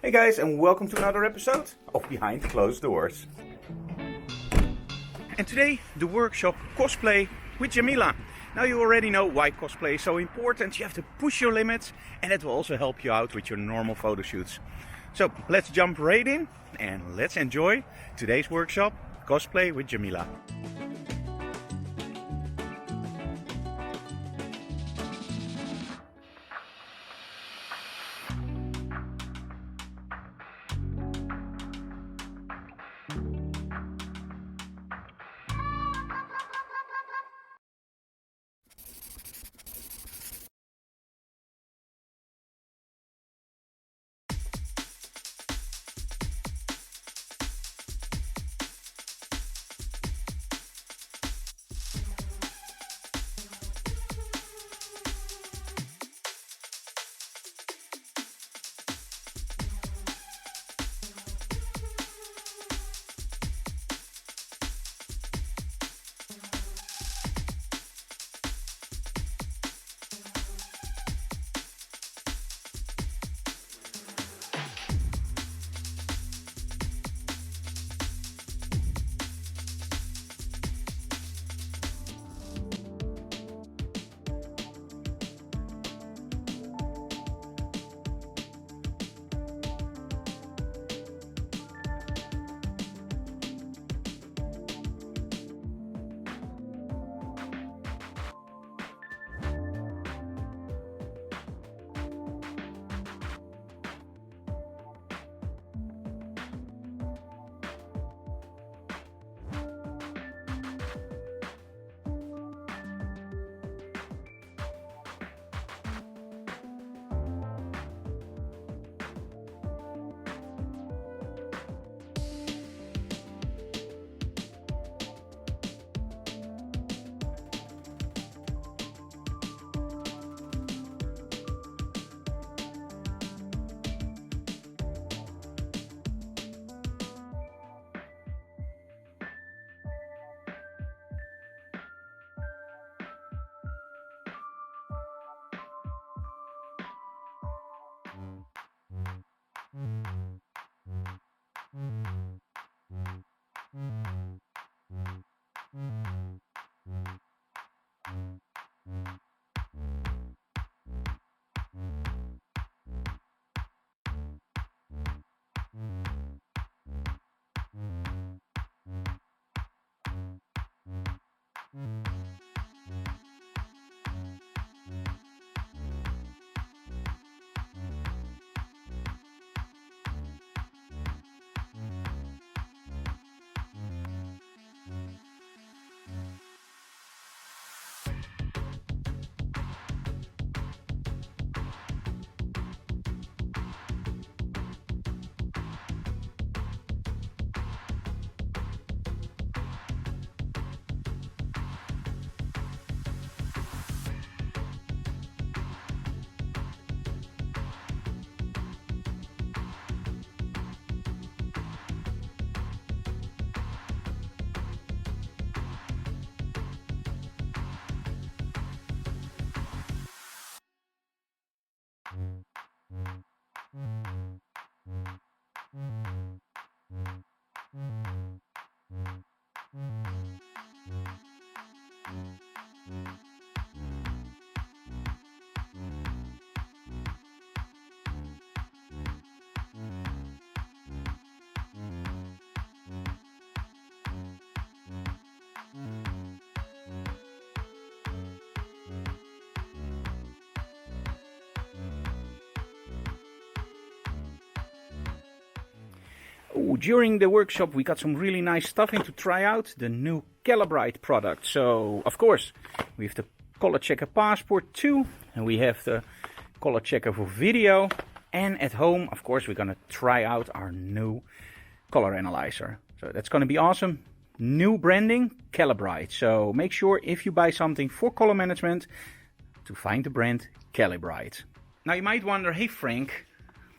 Hey guys, and welcome to another episode of Behind Closed Doors. And today, the workshop Cosplay with Jamila. Now you already know why cosplay is so important. You have to push your limits, and it will also help you out with your normal photo shoots. So let's jump right in and let's enjoy today's workshop Cosplay with Jamila. During the workshop we got some really nice stuff in to try out the new Calibrite product. So of course we have the color checker passport too, and we have the color checker for video, and at home of course we're gonna try out our new color analyzer. So that's gonna be awesome. New branding, Calibrite. So make sure if you buy something for color management to find the brand Calibrite. Now you might wonder, hey Frank,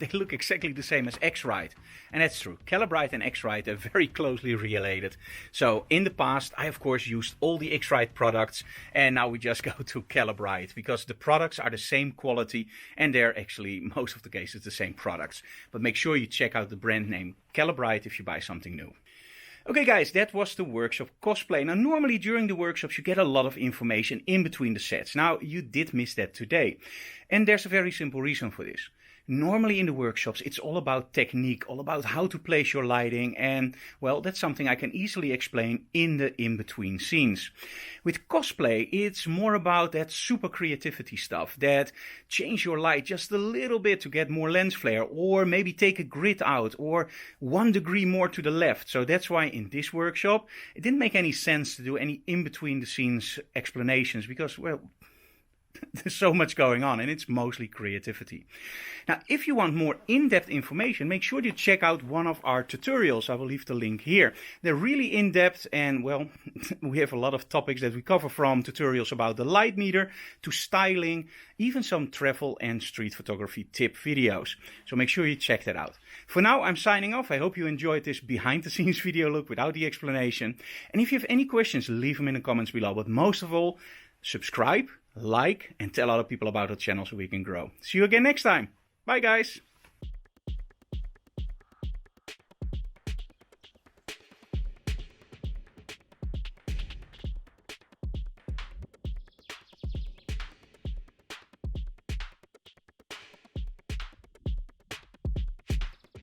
they look exactly the same as X-Rite. And that's true. Calibrite and X-Rite are very closely related. So in the past, I of course used all the X-Rite products, and now we just go to Calibrite because the products are the same quality and they're actually, most of the cases, the same products. But make sure you check out the brand name Calibrite if you buy something new. Okay guys, that was the workshop Cosplay. Now normally during the workshops you get a lot of information in between the sets. Now you did miss that today. And there's a very simple reason for this. Normally in the workshops it's all about technique, all about how to place your lighting, and well, that's something I can easily explain in the in-between scenes. With Cosplay it's more about that super creativity stuff, that change your light just a little bit to get more lens flare, or maybe take a grid out, or 1 degree more to the left. So that's why in this workshop it didn't make any sense to do any in-between the scenes explanations, because well, there's so much going on and it's mostly creativity. Now, if you want more in-depth information, make sure to check out one of our tutorials. I will leave the link here. They're really in-depth and, well, we have a lot of topics that we cover, from tutorials about the light meter to styling, even some travel and street photography tip videos. So make sure you check that out. For now, I'm signing off. I hope you enjoyed this behind-the-scenes video look without the explanation. And if you have any questions, leave them in the comments below. But most of all, subscribe, like, and tell other people about our channel so we can grow. See you again next time. Bye guys.